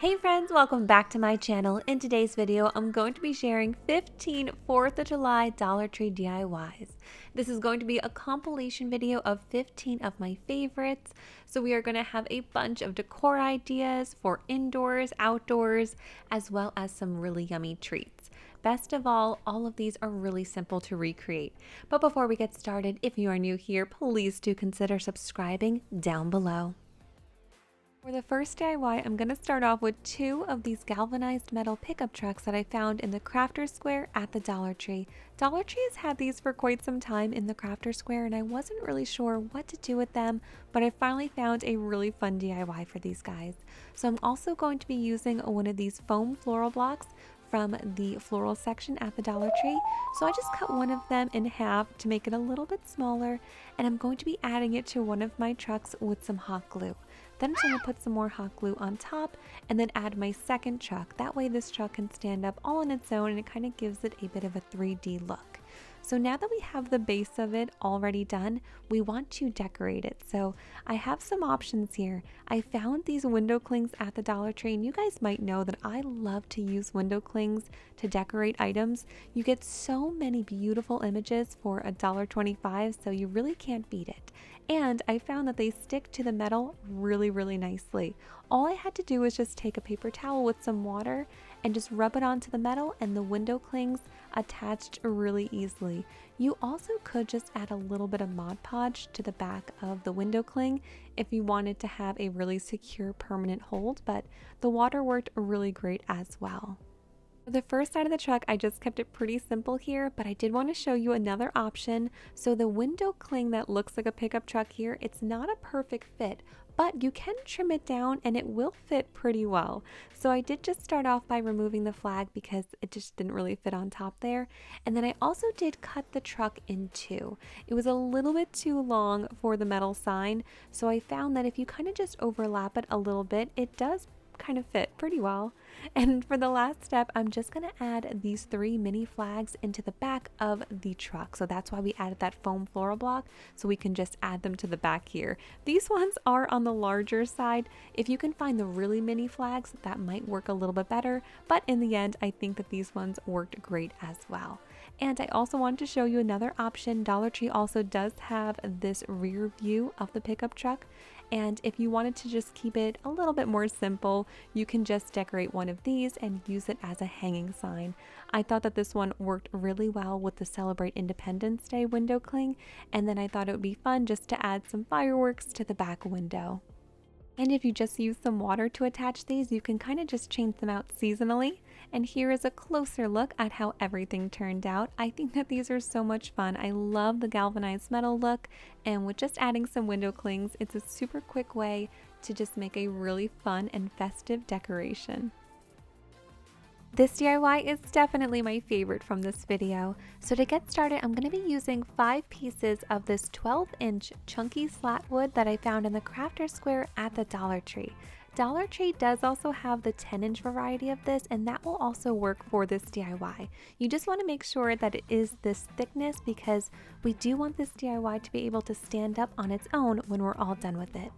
Hey friends, welcome back to my channel. In today's video, I'm going to be sharing 15 4th of July Dollar Tree DIYs. This is going to be a compilation video of 15 of my favorites. So we are going to have a bunch of decor ideas for indoors, outdoors, as well as some really yummy treats. Best of all of these are really simple to recreate. But before we get started, if you are new here, please do consider subscribing down below. For the first DIY, I'm going to start off with two of these galvanized metal pickup trucks that I found in the Crafter Square at the Dollar Tree. Dollar Tree has had these for quite some time in the Crafter Square and I wasn't really sure what to do with them, but I finally found a really fun DIY for these guys. So I'm also going to be using one of these foam floral blocks from the floral section at the Dollar Tree. So I just cut one of them in half to make it a little bit smaller, and I'm going to be adding it to one of my trucks with some hot glue. Then I'm going to put some more hot glue on top and then add my second truck. That way this truck can stand up all on its own and it kind of gives it a bit of a 3D look. So now that we have the base of it already done, we want to decorate it. So I have some options here. I found these window clings at the Dollar Tree, and you guys might know that I love to use window clings to decorate items. You get so many beautiful images for $1.25, so you really can't beat it. And I found that they stick to the metal really nicely. All I had to do was just take a paper towel with some water and just rub it onto the metal, and the window clings attached really easily. You also could just add a little bit of Mod Podge to the back of the window cling if you wanted to have a really secure permanent hold, but the water worked really great as well. For the first side of the truck, I just kept it pretty simple here, but I did want to show you another option. So the window cling that looks like a pickup truck here, it's not a perfect fit, but you can trim it down and it will fit pretty well. So I did just start off by removing the flag because it just didn't really fit on top there. And then I also did cut the truck in two. It was a little bit too long for the metal sign, so I found that if you kind of just overlap it a little bit, it does kind of fit pretty well. And for the last step, I'm just going to add these three mini flags into the back of the truck. So that's why we added that foam floral block, so we can just add them to the back here. These ones are on the larger side. If you can find the really mini flags, that might work a little bit better, but in the end I think that these ones worked great as well. And I also wanted to show you another option. Dollar Tree also does have this rear view of the pickup truck, and if you wanted to just keep it a little bit more simple, you can just decorate one of these and use it as a hanging sign. I thought that this one worked really well with the Celebrate Independence Day window cling, and then I thought it would be fun just to add some fireworks to the back window. And if you just use some water to attach these, you can kind of just change them out seasonally. And here is a closer look at how everything turned out. I think that these are so much fun. I love the galvanized metal look, and with just adding some window clings, it's a super quick way to just make a really fun and festive decoration. This DIY is definitely my favorite from this video. So to get started, I'm going to be using 5 pieces of this 12-inch chunky slat wood that I found in the Crafter Square at the Dollar Tree. Dollar Tree does also have the 10-inch variety of this, and that will also work for this DIY. You just want to make sure that it is this thickness because we do want this DIY to be able to stand up on its own when we're all done with it.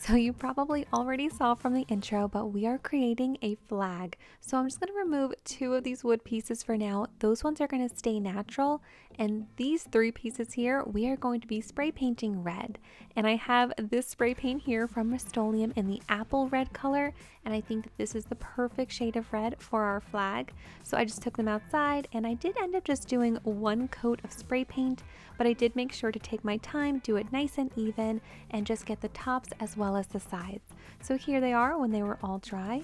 So you probably already saw from the intro, but we are creating a flag. So I'm just going to remove 2 of these wood pieces for now. Those ones are going to stay natural. And these 3 pieces here, we are going to be spray painting red. And I have this spray paint here from Rustoleum in the apple red color. And I think that this is the perfect shade of red for our flag. So I just took them outside, and I did end up just doing 1 coat of spray paint, but I did make sure to take my time, do it nice and even, and just get the tops as well as the sides. So here they are when they were all dry.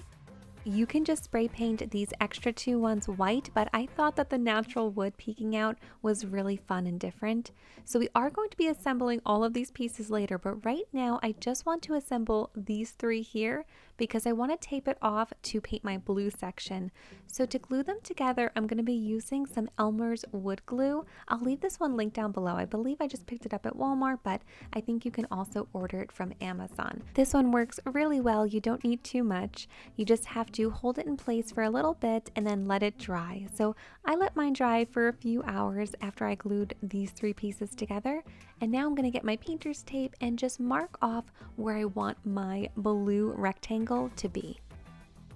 You can just spray paint these extra 2 ones white, but I thought that the natural wood peeking out was really fun and different. So we are going to be assembling all of these pieces later, but right now I just want to assemble these 3 here because I want to tape it off to paint my blue section. So to glue them together, I'm going to be using some Elmers Wood glue. I'll leave this one linked down below. I believe I just picked it up at Walmart, but I think you can also order it from Amazon. This one works really well. You don't need too much. You just have to hold it in place for a little bit and then let it dry. So I let mine dry for a few hours after I glued these 3 pieces together, and now I'm going to get my painter's tape and just mark off where I want my blue rectangle to be.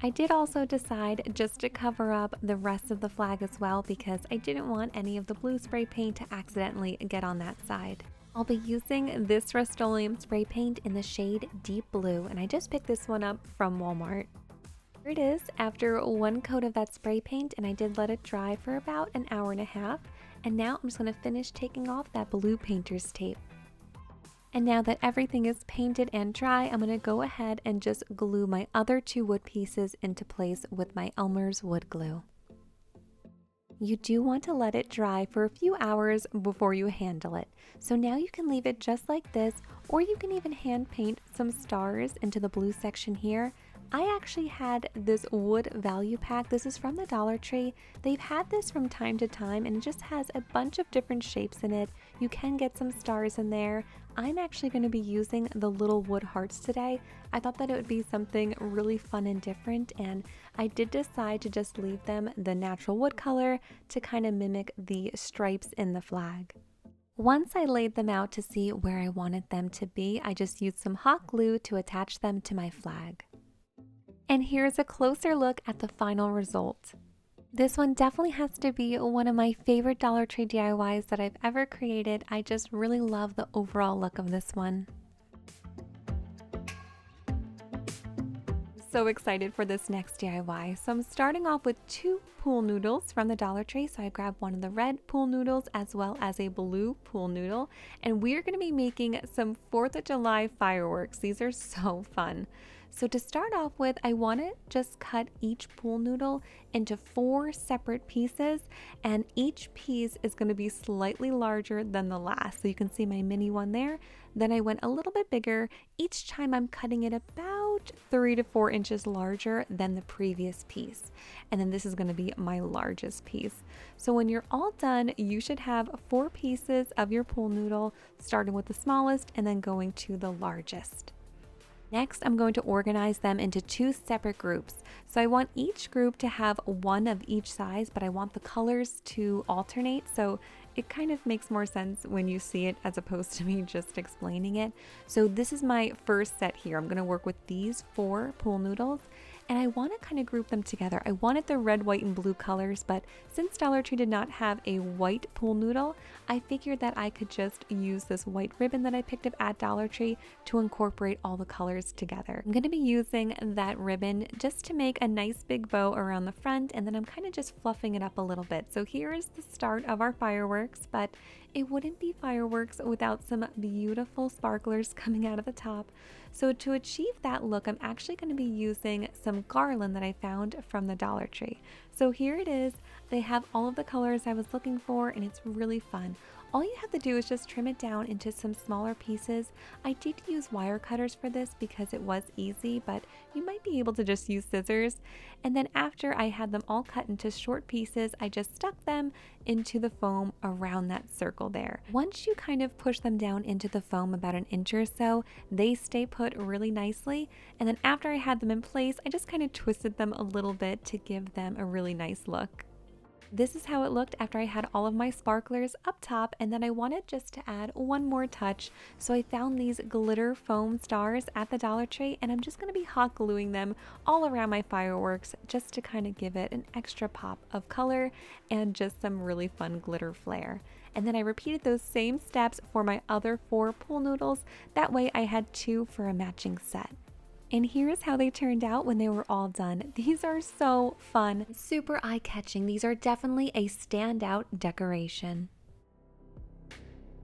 I did also decide just to cover up the rest of the flag as well because I didn't want any of the blue spray paint to accidentally get on that side. I'll be using this Rustoleum spray paint in the shade Deep Blue, and I just picked this one up from Walmart. Here it is after one coat of that spray paint, and I did let it dry for about an hour and a half, and now I'm just going to finish taking off that blue painter's tape. And now that everything is painted and dry, I'm going to go ahead and just glue my other two wood pieces into place with my Elmers Wood glue. You do want to let it dry for a few hours before you handle it. So now you can leave it just like this, or you can even hand paint some stars into the blue section here. I actually had this wood value pack. This is from the Dollar Tree. They've had this from time to time and it just has a bunch of different shapes in it. You can get some stars in there. I'm actually going to be using the little wood hearts today. I thought that it would be something really fun and different, and I did decide to just leave them the natural wood color to kind of mimic the stripes in the flag. Once I laid them out to see where I wanted them to be, I just used some hot glue to attach them to my flag. And here's a closer look at the final result. This one definitely has to be one of my favorite Dollar Tree DIYs that I've ever created. I just really love the overall look of this one. So excited for this next DIY. So I'm starting off with two pool noodles from the Dollar Tree. So I grabbed one of the red pool noodles as well as a blue pool noodle. And we're going to be making some 4th of July fireworks. These are so fun. So to start off with, I want to just cut each pool noodle into 4 separate pieces, and each piece is going to be slightly larger than the last. So you can see my mini one there. Then I went a little bit bigger. Each time I'm cutting it about 3 to 4 inches larger than the previous piece. And then this is going to be my largest piece. So when you're all done, you should have 4 pieces of your pool noodle, starting with the smallest and then going to the largest. Next, I'm going to organize them into 2 separate groups. So I want each group to have one of each size, but I want the colors to alternate. So it kind of makes more sense when you see it as opposed to me just explaining it. So this is my first set here. I'm going to work with these 4 pool noodles. And I want to kind of group them together. I wanted the red, white, and blue colors, but since Dollar Tree did not have a white pool noodle, I figured that I could just use this white ribbon that I picked up at Dollar Tree to incorporate all the colors together. I'm going to be using that ribbon just to make a nice big bow around the front, and then I'm kind of just fluffing it up a little bit. So here is the start of our fireworks, but it wouldn't be fireworks without some beautiful sparklers coming out of the top. So to achieve that look, I'm actually going to be using some garland that I found from the Dollar Tree. So here it is. They have all of the colors I was looking for, and it's really fun. All you have to do is just trim it down into some smaller pieces. I did use wire cutters for this because it was easy, but you might be able to just use scissors. And then after I had them all cut into short pieces, I just stuck them into the foam around that circle there. Once you kind of push them down into the foam about an inch or so, they stay put really nicely. And then after I had them in place, I just kind of twisted them a little bit to give them a really nice look. This is how it looked after I had all of my sparklers up top, and then I wanted just to add one more touch. So I found these glitter foam stars at the Dollar Tree, and I'm just going to be hot gluing them all around my fireworks just to kind of give it an extra pop of color and just some really fun glitter flair. And then I repeated those same steps for my other 4 pool noodles. That way I had 2 for a matching set. And here's how they turned out when they were all done. These are so fun, super eye-catching. These are definitely a standout decoration.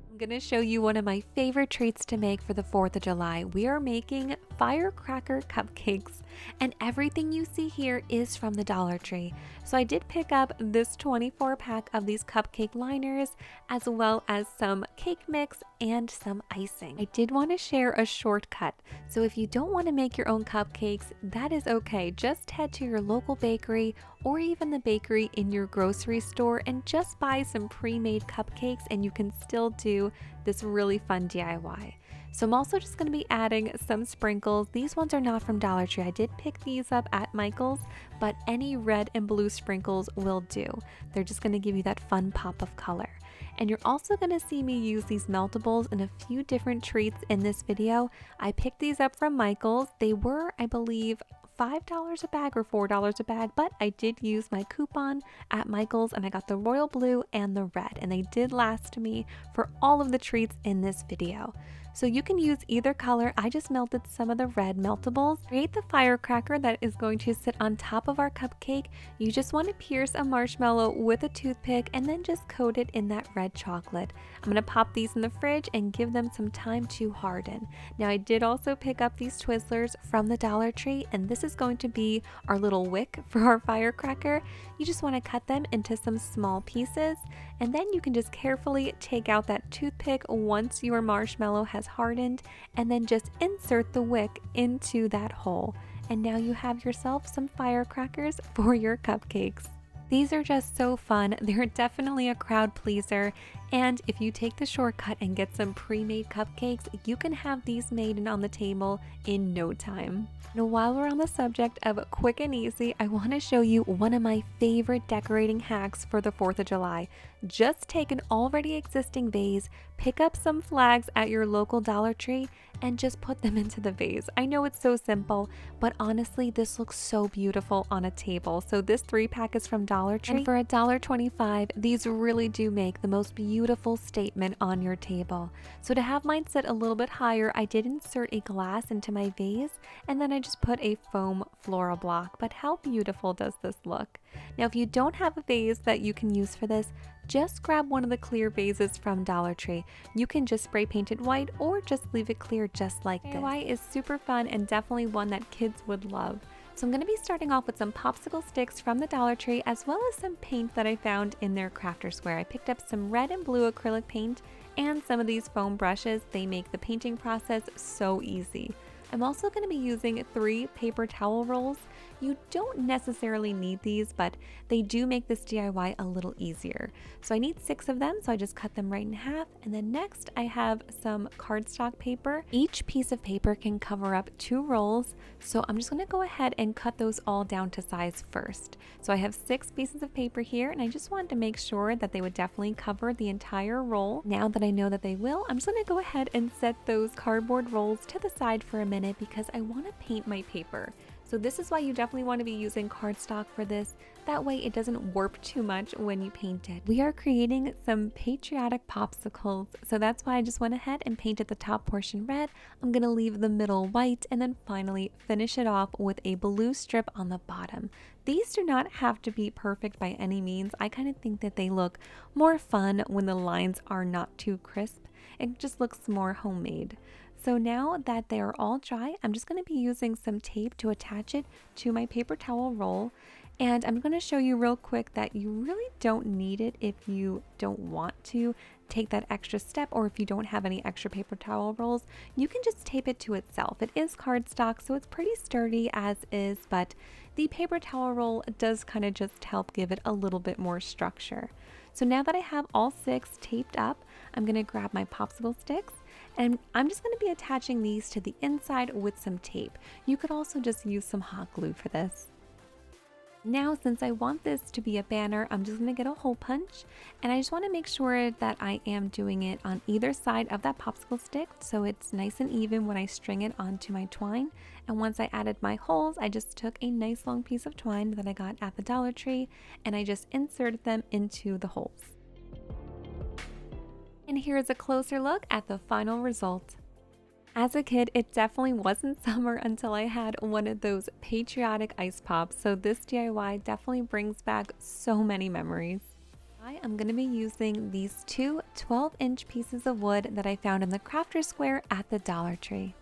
I'm gonna show you one of my favorite treats to make for the 4th of July. We are making firecracker cupcakes, and everything you see here is from the Dollar Tree. So I did pick up this 24 pack of these cupcake liners, as well as some cake mix and some icing. I did want to share a shortcut. So if you don't want to make your own cupcakes, that is okay. Just head to your local bakery or even the bakery in your grocery store and just buy some pre-made cupcakes, and you can still do this really fun DIY. So I'm also just going to be adding some sprinkles. These ones are not from Dollar Tree. I did pick these up at Michael's, but any red and blue sprinkles will do. They're just going to give you that fun pop of color. And you're also going to see me use these meltables in a few different treats in this video. I picked these up from Michael's. They were, I believe, $5 a bag or $4 a bag, but I did use my coupon at Michael's and I got the royal blue and the red, and they did last me for all of the treats in this video. So you can use either color. I just melted some of the red meltables. Create the firecracker that is going to sit on top of our cupcake. You just want to pierce a marshmallow with a toothpick and then just coat it in that red chocolate. I'm going to pop these in the fridge and give them some time to harden. Now I did also pick up these Twizzlers from the Dollar Tree, and this is going to be our little wick for our firecracker. You just want to cut them into some small pieces, and then you can just carefully take out that toothpick once your marshmallow has hardened, and then just insert the wick into that hole. And now you have yourself some firecrackers for your cupcakes. These are just so fun. They're definitely a crowd pleaser, and if you take the shortcut and get some pre-made cupcakes, you can have these made and on the table in no time. Now, while we're on the subject of quick and easy, I want to show you one of my favorite decorating hacks for the 4th of July. Just take an already existing vase, pick up some flags at your local Dollar Tree, and just put them into the vase. I know it's so simple, but honestly, this looks so beautiful on a table. So this 3-pack is from Dollar Tree, and for $1.25, these really do make the most beautiful statement on your table. So to have mine sit a little bit higher, I did insert a glass into my vase, and then I just put a foam floral block. But how beautiful does this look? Now, if you don't have a vase that you can use for this, just grab one of the clear vases from Dollar Tree. You can just spray paint it white or just leave it clear just like this. DIY is super fun and definitely one that kids would love. So I'm going to be starting off with some popsicle sticks from the Dollar Tree, as well as some paint that I found in their crafter square. I picked up some red and blue acrylic paint and some of these foam brushes. They make the painting process so easy. I'm also going to be using 3 paper towel rolls. You don't necessarily need these, but they do make this DIY a little easier. So I need 6 of them, so I just cut them right in half. And then next I have some cardstock paper. Each piece of paper can cover up 2 rolls, so I'm just going to go ahead and cut those all down to size first. So I have 6 pieces of paper here, and I just wanted to make sure that they would definitely cover the entire roll. Now that I know that they will, I'm just going to go ahead and set those cardboard rolls to the side for a minute because I want to paint my paper. So this is why you definitely want to be using cardstock for this. That way it doesn't warp too much when you paint it. We are creating some patriotic popsicles, so that's why I just went ahead and painted the top portion red. I'm going to leave the middle white and then finally finish it off with a blue strip on the bottom. These do not have to be perfect by any means. I kind of think that they look more fun when the lines are not too crisp. It just looks more homemade. So now that they are all dry, I'm just going to be using some tape to attach it to my paper towel roll. And I'm going to show you real quick that you really don't need it if you don't want to take that extra step, or if you don't have any extra paper towel rolls. You can just tape it to itself. It is cardstock, so it's pretty sturdy as is, but the paper towel roll does kind of just help give it a little bit more structure. So now that I have all 6 taped up, I'm going to grab my popsicle sticks, and I'm just going to be attaching these to the inside with some tape. You could also just use some hot glue for this. Now, since I want this to be a banner, I'm just going to get a hole punch, and I just want to make sure that I am doing it on either side of that popsicle stick so it's nice and even when I string it onto my twine. And once I added my holes, I just took a nice long piece of twine that I got at the Dollar Tree and I just inserted them into the holes. And here's a closer look at the final result. As a kid, it definitely wasn't summer until I had one of those patriotic ice pops, so this DIY definitely brings back so many memories. I am going to be using these 2 12-inch pieces of wood that I found in the crafter square at the Dollar Tree.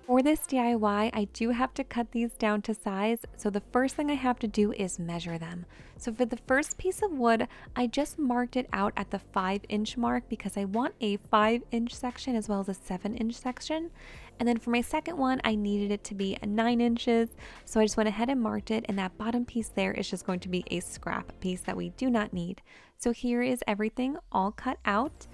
For this DIY, I do have to cut these down to size, so the first thing I have to do is measure them. So for the first piece of wood, I just marked it out at the 5-inch mark because I want a 5-inch section as well as a 7-inch section. And then for my second one, I needed it to be 9 inches, so I just went ahead and marked it, and that bottom piece there is just going to be a scrap piece that we do not need. So here is everything all cut out.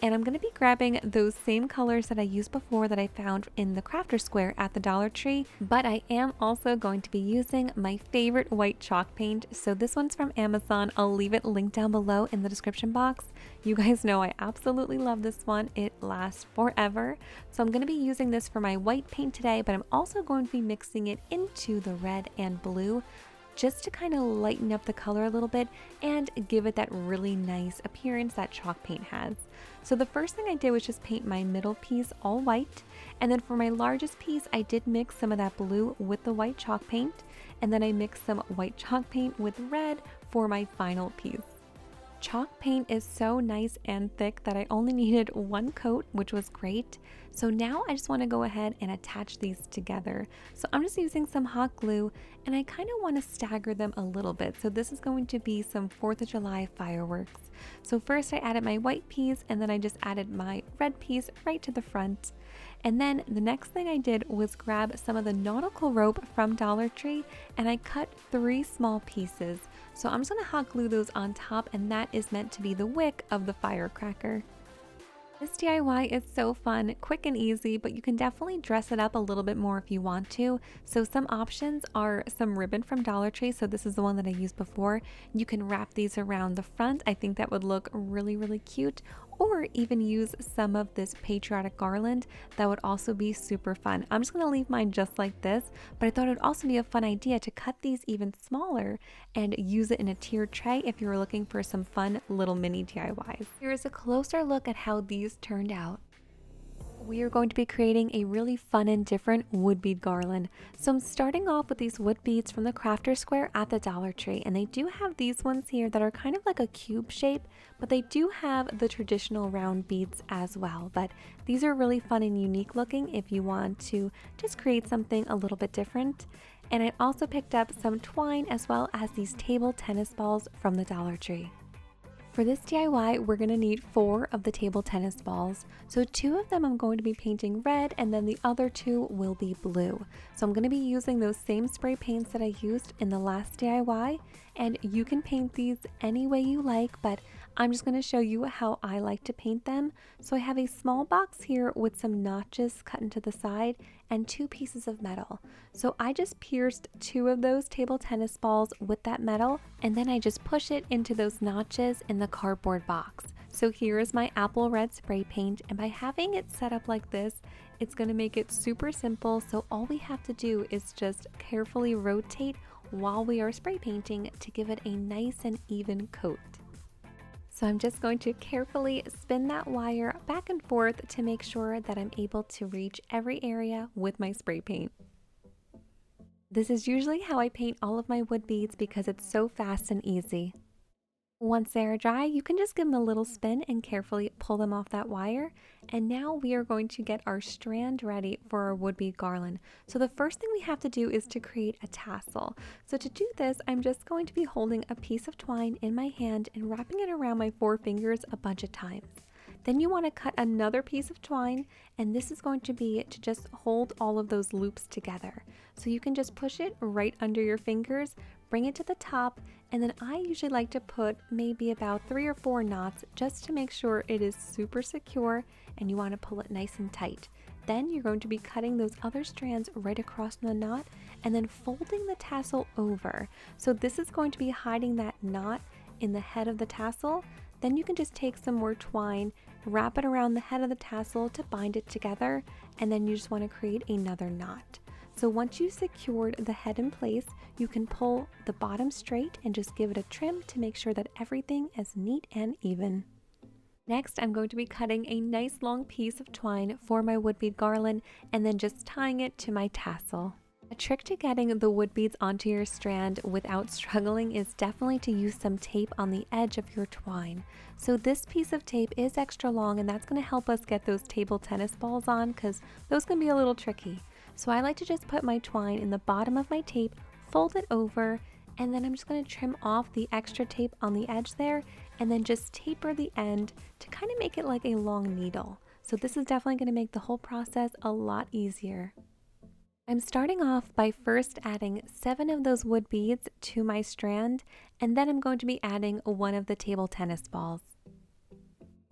And I'm going to be grabbing those same colors that I used before that I found in the crafter square at the Dollar Tree, but I am also going to be using my favorite white chalk paint. So this one's from Amazon. I'll leave it linked down below in the description box. You guys know I absolutely love this one. It lasts forever. So I'm going to be using this for my white paint today, but I'm also going to be mixing it into the red and blue just to kind of lighten up the color a little bit and give it that really nice appearance that chalk paint has. So the first thing I did was just paint my middle piece all white, and then for my largest piece I did mix some of that blue with the white chalk paint, and then I mixed some white chalk paint with red for my final piece. Chalk paint is so nice and thick that I only needed one coat, which was great. So now I just want to go ahead and attach these together. So I'm just using some hot glue, and I kind of want to stagger them a little bit. So this is going to be some 4th of July fireworks. So first I added my white piece, and then I just added my red piece right to the front. And then the next thing I did was grab some of the nautical rope from Dollar Tree, and I cut 3 small pieces. So I'm just going to hot glue those on top, and that is meant to be the wick of the firecracker. This DIY is so fun, quick and easy, but you can definitely dress it up a little bit more if you want to. So some options are some ribbon from Dollar Tree. So this is the one that I used before. You can wrap these around the front. I think that would look really, really cute. Or even use some of this Patriotic garland. That would also be super fun. I'm just going to leave mine just like this, but I thought it would also be a fun idea to cut these even smaller and use it in a tiered tray if you were looking for some fun little mini DIYs. Here's a closer look at how these turned out. We are going to be creating a really fun and different wood bead garland. So I'm starting off with these wood beads from the crafter square at the Dollar Tree, and they do have these ones here that are kind of like a cube shape, but they do have the traditional round beads as well. But these are really fun and unique looking if you want to just create something a little bit different. And I also picked up some twine as well as these table tennis balls from the Dollar Tree. For this DIY, we're going to need 4 of the table tennis balls. So 2 of them I'm going to be painting red, and then the other 2 will be blue. So I'm going to be using those same spray paints that I used in the last DIY, and you can paint these any way you like, but I'm just going to show you how I like to paint them. So I have a small box here with some notches cut into the side and 2 pieces of metal. So I just pierced 2 of those table tennis balls with that metal, and then I just push it into those notches in the cardboard box. So here is my apple red spray paint, and by having it set up like this, it's going to make it super simple. So all we have to do is just carefully rotate while we are spray painting to give it a nice and even coat. So I'm just going to carefully spin that wire back and forth to make sure that I'm able to reach every area with my spray paint. This is usually how I paint all of my wood beads because it's so fast and easy. Once they are dry, you can just give them a little spin and carefully pull them off that wire. And now we are going to get our strand ready for our wood bead garland. So the first thing we have to do is to create a tassel. So to do this, I'm just going to be holding a piece of twine in my hand and wrapping it around my 4 fingers a bunch of times. Then you want to cut another piece of twine, and this is going to be to just hold all of those loops together. So you can just push it right under your fingers, bring it to the top, and then I usually like to put maybe about 3 or 4 knots just to make sure it is super secure, and you want to pull it nice and tight. Then you're going to be cutting those other strands right across the knot and then folding the tassel over. So this is going to be hiding that knot in the head of the tassel. Then you can just take some more twine, wrap it around the head of the tassel to bind it together, and then you just want to create another knot. So once you secured the head in place, you can pull the bottom straight and just give it a trim to make sure that everything is neat and even. Next, I'm going to be cutting a nice long piece of twine for my wood bead garland and then just tying it to my tassel. A trick to getting the wood beads onto your strand without struggling is definitely to use some tape on the edge of your twine. So this piece of tape is extra long, and that's going to help us get those table tennis balls on because those can be a little tricky. So I like to just put my twine in the bottom of my tape, fold it over, and then I'm just going to trim off the extra tape on the edge there and then just taper the end to kind of make it like a long needle. So this is definitely going to make the whole process a lot easier. I'm starting off by first adding 7 of those wood beads to my strand, and then I'm going to be adding 1 of the table tennis balls.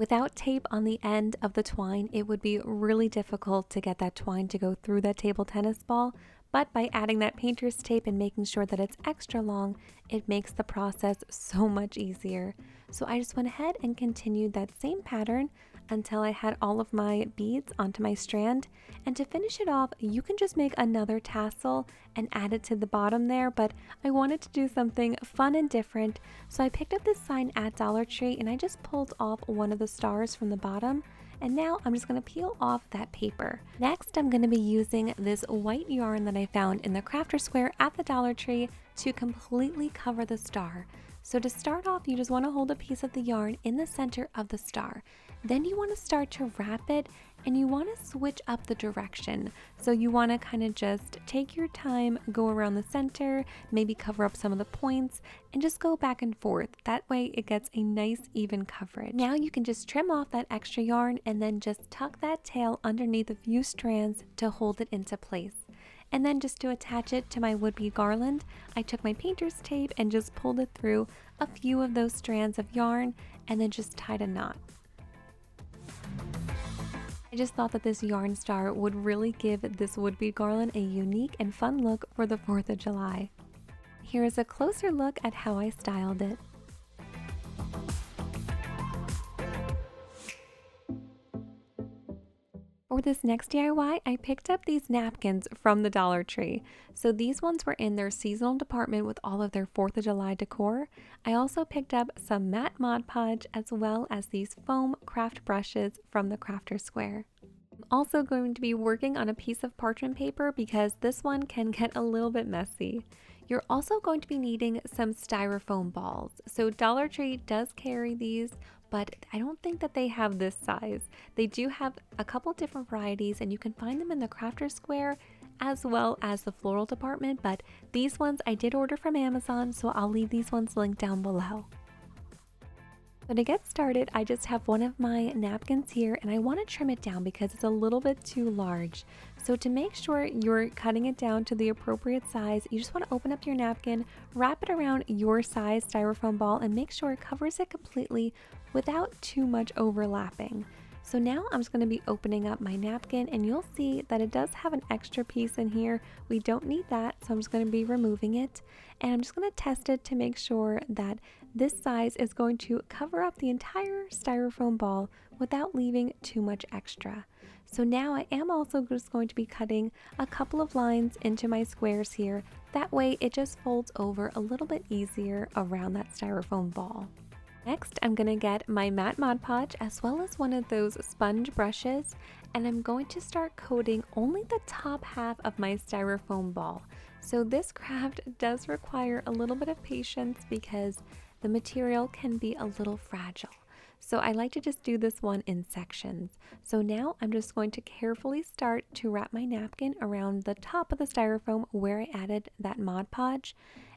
Without tape on the end of the twine, it would be really difficult to get that twine to go through that table tennis ball, but by adding that painter's tape and making sure that it's extra long, it makes the process so much easier. So I just went ahead and continued that same pattern until I had all of my beads onto my strand. And to finish it off, you can just make another tassel and add it to the bottom there, but I wanted to do something fun and different, so I picked up this sign at Dollar Tree and I just pulled off one of the stars from the bottom. And now I'm just going to peel off that paper. Next, I'm going to be using this white yarn that I found in the crafter square at the Dollar Tree to completely cover the star. So to start off, you just want to hold a piece of the yarn in the center of the star. Then you want to start to wrap it, and you want to switch up the direction. So you want to kind of just take your time, go around the center, maybe cover up some of the points, and just go back and forth. That way it gets a nice even coverage. Now you can just trim off that extra yarn and then just tuck that tail underneath a few strands to hold it into place. And then just to attach it to my would-be garland, I took my painter's tape and just pulled it through a few of those strands of yarn and then just tied a knot. I just thought that this yarn star would really give this would-be garland a unique and fun look for the 4th of July. Here is a closer look at how I styled it. For this next DIY, I picked up these napkins from the Dollar Tree. So these ones were in their seasonal department with all of their 4th of July decor. I also picked up some matte Mod Podge as well as these foam craft brushes from the Crafter Square. I'm also going to be working on a piece of parchment paper because this one can get a little bit messy. You're also going to be needing some styrofoam balls. So Dollar Tree does carry these, but I don't think that they have this size. They do have a couple different varieties and you can find them in the Crafter Square as well as the floral department, but these ones I did order from Amazon, so I'll leave these ones linked down below. So to get started, I just have one of my napkins here and I want to trim it down because it's a little bit too large. So to make sure you're cutting it down to the appropriate size, you just want to open up your napkin, wrap it around your size styrofoam ball and make sure it covers it completely without too much overlapping. So now I'm just going to be opening up my napkin and you'll see that it does have an extra piece in here. We don't need that, so I'm just going to be removing it. And I'm just going to test it to make sure that this size is going to cover up the entire styrofoam ball without leaving too much extra. So now I am also just going to be cutting a couple of lines into my squares here. That way it just folds over a little bit easier around that styrofoam ball. Next, I'm going to get my matte Mod Podge as well as one of those sponge brushes, and I'm going to start coating only the top half of my styrofoam ball. So this craft does require a little bit of patience because the material can be a little fragile. So I like to just do this one in sections. So now I'm just going to carefully start to wrap my napkin around the top of the styrofoam where I added that Mod Podge.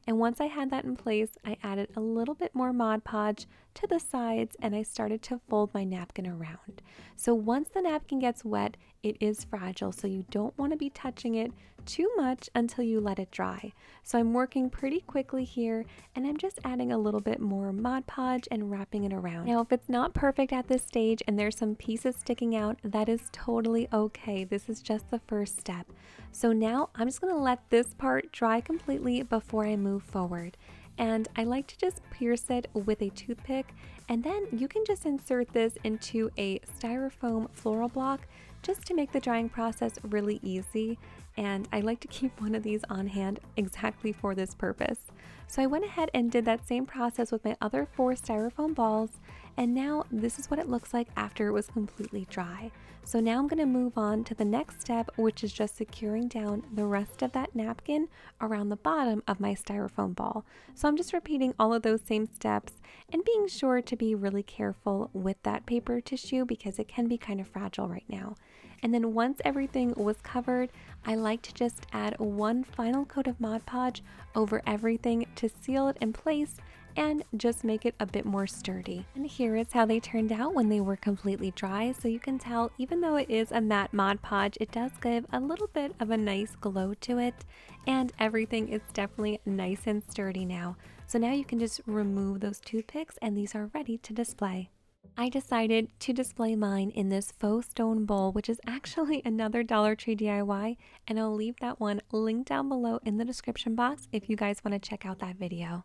And once I had that in place, I added a little bit more Mod Podge to the sides and I started to fold my napkin around. So once the napkin gets wet, it is fragile, so you don't want to be touching it too much until you let it dry. So I'm working pretty quickly here and I'm just adding a little bit more Mod Podge and wrapping it around. Now if it's not perfect at this stage and there's some pieces sticking out, that is totally okay. This is just the first step. So now I'm just going to let this part dry completely before I move forward. And I like to just pierce it with a toothpick, and then you can just insert this into a styrofoam floral block just to make the drying process really easy. And I like to keep one of these on hand exactly for this purpose. So I went ahead and did that same process with my other 4 styrofoam balls, and now this is what it looks like after it was completely dry. So now I'm going to move on to the next step, which is just securing down the rest of that napkin around the bottom of my styrofoam ball. So I'm just repeating all of those same steps and being sure to be really careful with that paper tissue because it can be kind of fragile right now. And then once everything was covered, I like to just add one final coat of Mod Podge over everything to seal it in place and just make it a bit more sturdy. And here is how they turned out when they were completely dry. So you can tell, even though it is a matte Mod Podge, it does give a little bit of a nice glow to it, and everything is definitely nice and sturdy now. So now you can just remove those toothpicks and these are ready to display. I decided to display mine in this faux stone bowl, which is actually another Dollar Tree DIY, and I'll leave that one linked down below in the description box if you guys want to check out that video.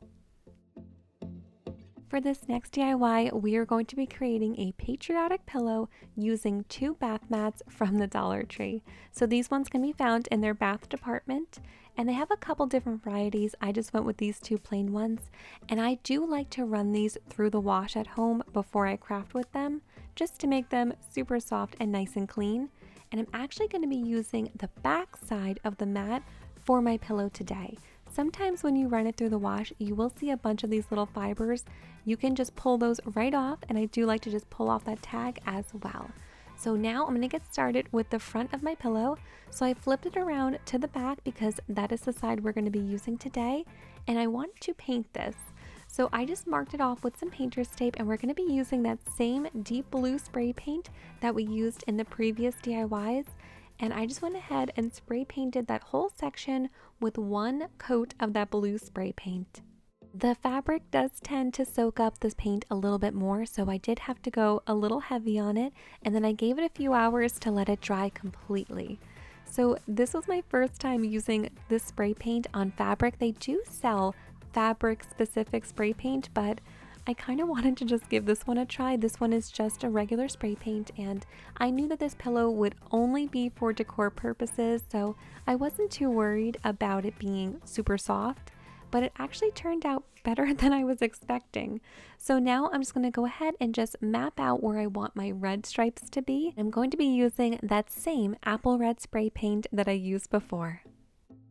For this next DIY, we are going to be creating a patriotic pillow using 2 bath mats from the Dollar Tree. So these ones can be found in their bath department, and they have a couple different varieties. I just went with these 2 plain ones, and I do like to run these through the wash at home before I craft with them, just to make them super soft and nice and clean. And I'm actually going to be using the back side of the mat for my pillow today. Sometimes when you run it through the wash, you will see a bunch of these little fibers. You can just pull those right off, and I do like to just pull off that tag as well. So now I'm going to get started with the front of my pillow. So I flipped it around to the back because that is the side we're going to be using today, and I want to paint this. So I just marked it off with some painter's tape, and we're going to be using that same deep blue spray paint that we used in the previous DIYs. And I just went ahead and spray painted that whole section with 1 coat of that blue spray paint. The fabric does tend to soak up this paint a little bit more, so I did have to go a little heavy on it, and then I gave it a few hours to let it dry completely. So this was my first time using this spray paint on fabric. They do sell fabric specific spray paint, but I kind of wanted to just give this one a try. This one is just a regular spray paint, and I knew that this pillow would only be for decor purposes, so I wasn't too worried about it being super soft, but it actually turned out better than I was expecting. So now I'm just going to go ahead and just map out where I want my red stripes to be. I'm going to be using that same apple red spray paint that I used before.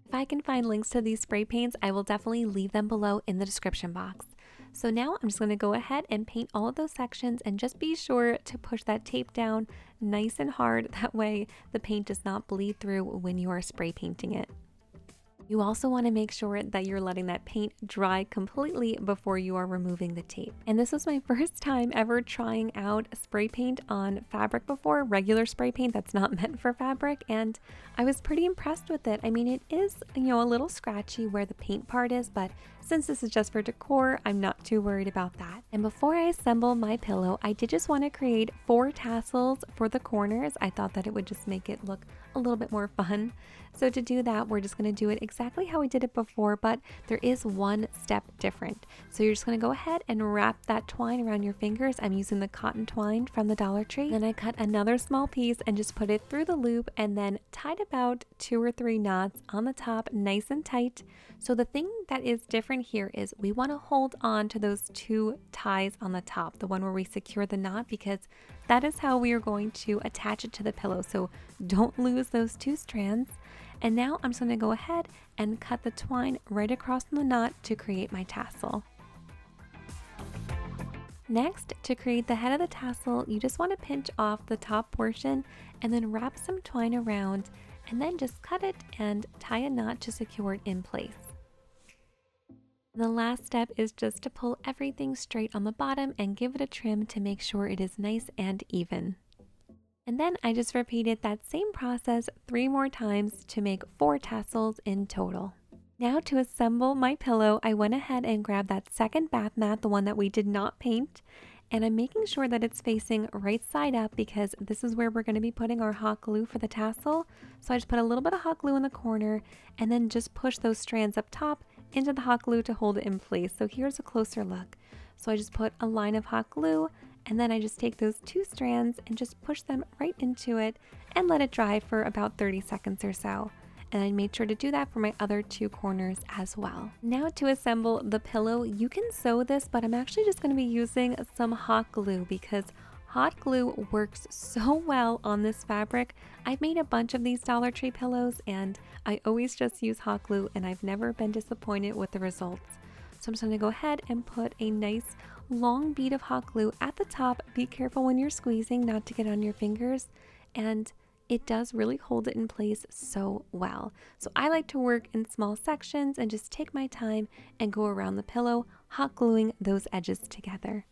If I can find links to these spray paints, I will definitely leave them below in the description box. So now I'm just going to go ahead and paint all of those sections, and just be sure to push that tape down nice and hard. That way the paint does not bleed through when you are spray painting it. You also want to make sure that you're letting that paint dry completely before you are removing the tape. And this was my first time ever trying out spray paint on fabric before, regular spray paint that's not meant for fabric, and I was pretty impressed with it. I mean, it is, a little scratchy where the paint part is, but since this is just for decor, I'm not too worried about that. And before I assemble my pillow, I did just want to create 4 tassels for the corners. I thought that it would just make it look a little bit more fun. So to do that, we're just going to do it exactly how we did it before, but there is one step different. So you're just going to go ahead and wrap that twine around your fingers. I'm using the cotton twine from the Dollar Tree. Then I cut another small piece and just put it through the loop, and then tied about 2 or 3 knots on the top, nice and tight. So the thing that is different here is we want to hold on to those 2 ties on the top, the one where we secure the knot, because that is how we are going to attach it to the pillow. So don't lose those 2 strands. And now I'm just going to go ahead and cut the twine right across the knot to create my tassel. Next, to create the head of the tassel, you just want to pinch off the top portion and then wrap some twine around, and then just cut it and tie a knot to secure it in place. The last step is just to pull everything straight on the bottom and give it a trim to make sure it is nice and even. And then I just repeated that same process 3 more times to make 4 tassels in total. Now to assemble my pillow, I went ahead and grabbed that second bath mat, the one that we did not paint, and I'm making sure that it's facing right side up because this is where we're going to be putting our hot glue for the tassel. So I just put a little bit of hot glue in the corner and then just push those strands up top into the hot glue to hold it in place. So here's a closer look. So I just put a line of hot glue, and then I just take those 2 strands and just push them right into it and let it dry for about 30 seconds or so. And I made sure to do that for my other 2 corners as well. Now to assemble the pillow, you can sew this, but I'm actually just going to be using some hot glue because hot glue works so well on this fabric. I've made a bunch of these Dollar Tree pillows and I always just use hot glue, and I've never been disappointed with the results. So I'm just going to go ahead and put a nice long bead of hot glue at the top. Be careful when you're squeezing not to get on your fingers, and it does really hold it in place so well. So I like to work in small sections and just take my time and go around the pillow, hot gluing those edges together.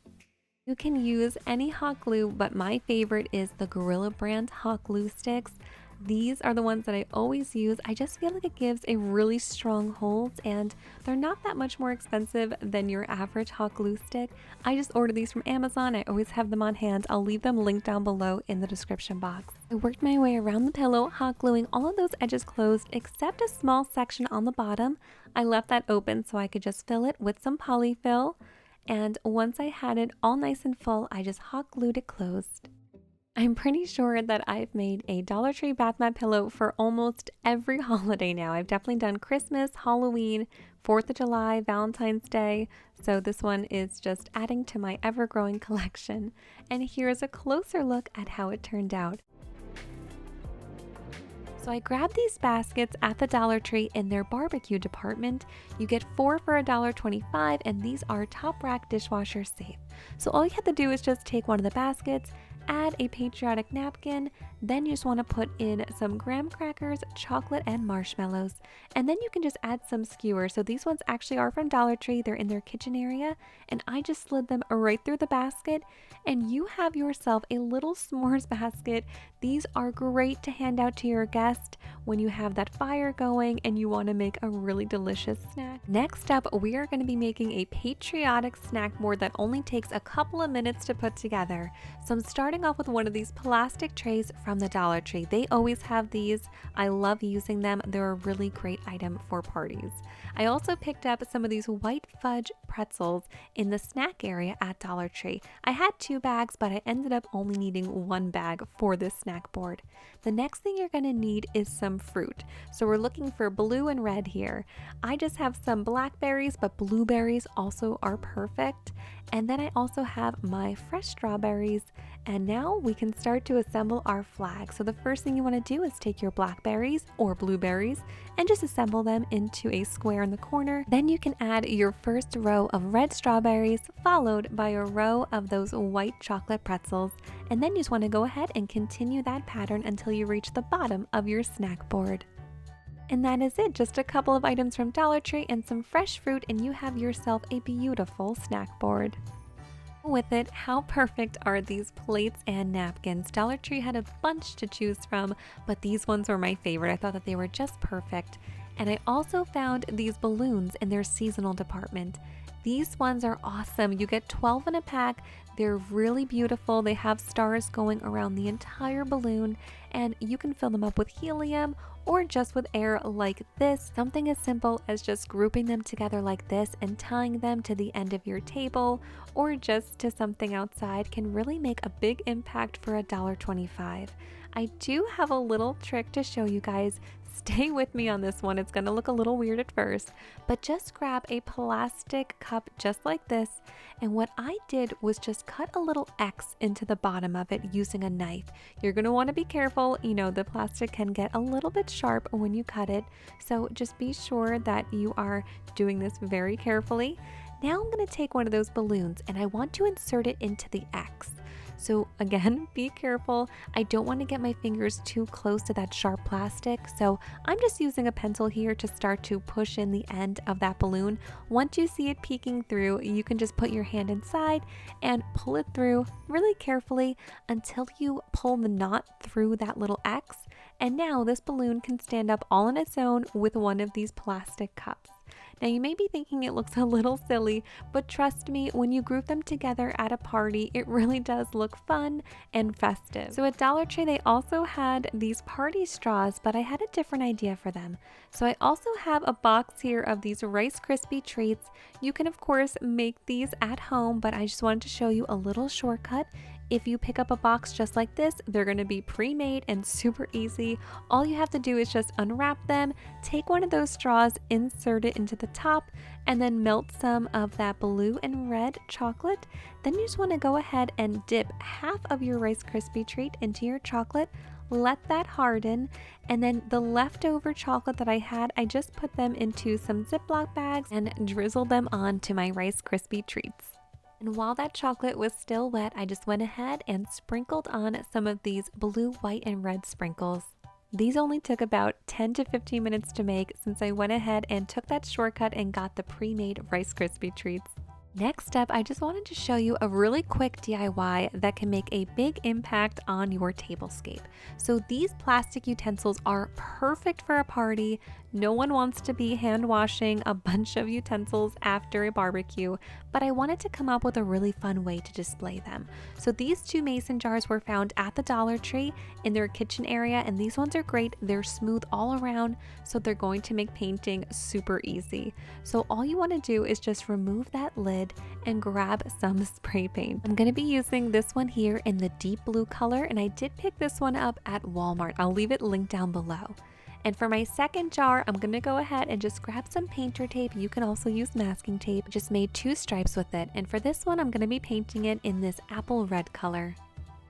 You can use any hot glue, but my favorite is the Gorilla brand hot glue sticks. These are the ones that I always use. I just feel like it gives a really strong hold, and they're not that much more expensive than your average hot glue stick. I just ordered these from Amazon. I always have them on hand. I'll leave them linked down below in the description box. I worked my way around the pillow, hot gluing all of those edges closed except a small section on the bottom. I left that open so I could just fill it with some Poly-Fil. And once I had it all nice and full, I just hot glued it closed. I'm pretty sure that I've made a Dollar Tree bath mat pillow for almost every holiday now. I've definitely done Christmas, Halloween, 4th of July, Valentine's Day. So this one is just adding to my ever-growing collection. And here's a closer look at how it turned out. So I grabbed these baskets at the Dollar Tree in their barbecue department. You get 4 for $1.25, and these are top rack dishwasher safe. So all you have to do is just take one of the baskets, add a Patriotic napkin, then you just want to put in some graham crackers, chocolate, and marshmallows. And then you can just add some skewers. So these ones actually are from Dollar Tree. They're in their kitchen area. And I just slid them right through the basket. And you have yourself a little s'mores basket. These are great to hand out to your guest when you have that fire going and you want to make a really delicious snack. Next up, we are going to be making a patriotic snack board that only takes a couple of minutes to put together. So I'm starting off with one of these plastic trays from the Dollar Tree. They always have these. I love using them. They're a really great item for parties. I also picked up some of these white fudge pretzels in the snack area at Dollar Tree. I had 2 bags, but I ended up only needing 1 bag for this snack board. The next thing you're going to need is some fruit. So we're looking for blue and red here. I just have some blackberries, but blueberries also are perfect. And then I also have my fresh strawberries. And now we can start to assemble our flag. So the first thing you want to do is take your blackberries or blueberries and just assemble them into a square in the corner. Then you can add your first row of red strawberries, followed by a row of those white chocolate pretzels. And then you just want to go ahead and continue that pattern until you reach the bottom of your snack board. And that is it, just a couple of items from Dollar Tree and some fresh fruit, and you have yourself a beautiful snack board. With it, how perfect are these plates and napkins? Dollar Tree had a bunch to choose from, but these ones were my favorite. I thought that they were just perfect. And I also found these balloons in their seasonal department. These ones are awesome. You get 12 in a pack. They're really beautiful. They have stars going around the entire balloon, and you can fill them up with helium or just with air like this. Something as simple as just grouping them together like this and tying them to the end of your table or just to something outside can really make a big impact for $1.25. I do have a little trick to show you guys. Stay with me on this one. It's going to look a little weird at first, but just grab a plastic cup just like this. And what I did was just cut a little X into the bottom of it using a knife. You're going to want to be careful. You know, the plastic can get a little bit sharp when you cut it. So just be sure that you are doing this very carefully. Now I'm going to take one of those balloons and I want to insert it into the X. So again, be careful. I don't want to get my fingers too close to that sharp plastic. So I'm just using a pencil here to start to push in the end of that balloon. Once you see it peeking through, you can just put your hand inside and pull it through really carefully until you pull the knot through that little X. And now this balloon can stand up all on its own with one of these plastic cups. Now you may be thinking it looks a little silly, but trust me, when you group them together at a party, it really does look fun and festive. So at Dollar Tree, they also had these party straws, but I had a different idea for them. So I also have a box here of these Rice Krispie treats. You can of course make these at home, but I just wanted to show you a little shortcut. If you pick up a box just like this, they're going to be pre-made and super easy. All you have to do is just unwrap them, take one of those straws, insert it into the top, and then melt some of that blue and red chocolate. Then you just want to go ahead and dip half of your Rice Krispie treat into your chocolate, let that harden, and then the leftover chocolate that I had, I just put them into some Ziploc bags and drizzled them onto my Rice Krispie treats. And while that chocolate was still wet, I just went ahead and sprinkled on some of these blue, white, and red sprinkles. These only took about 10 to 15 minutes to make since I went ahead and took that shortcut and got the pre-made Rice Krispie treats. Next up, I just wanted to show you a really quick DIY that can make a big impact on your tablescape. So these plastic utensils are perfect for a party. No one wants to be hand washing a bunch of utensils after a barbecue, but I wanted to come up with a really fun way to display them. So these two mason jars were found at the Dollar Tree in their kitchen area, and these ones are great. They're smooth all around, so they're going to make painting super easy. So all you want to do is just remove that lid and grab some spray paint. I'm going to be using this one here in the deep blue color, and I did pick this one up at Walmart. I'll leave it linked down below. And for my second jar, I'm going to go ahead and just grab some painter tape. You can also use masking tape. Just made 2 stripes with it. And for this one, I'm going to be painting it in this apple red color.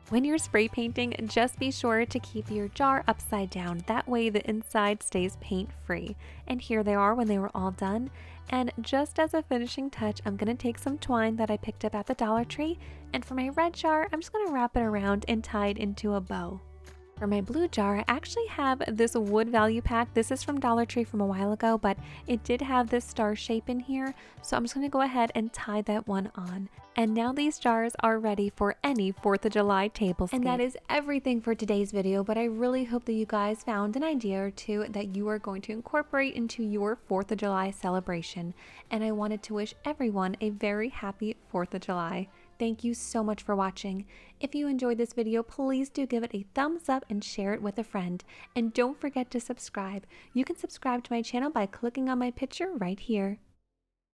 When you're spray painting, just be sure to keep your jar upside down. That way the inside stays paint free. And here they are when they were all done. And just as a finishing touch, I'm going to take some twine that I picked up at the Dollar Tree. And for my red jar, I'm just going to wrap it around and tie it into a bow. For my blue jar, I actually have this wood value pack. This is from Dollar Tree from a while ago, but it did have this star shape in here. So I'm just going to go ahead and tie that one on. And now these jars are ready for any 4th of July tablescape. And that is everything for today's video, but I really hope that you guys found an idea or two that you are going to incorporate into your 4th of July celebration. And I wanted to wish everyone a very happy 4th of July. Thank you so much for watching. If you enjoyed this video, please do give it a thumbs up and share it with a friend. And don't forget to subscribe. You can subscribe to my channel by clicking on my picture right here.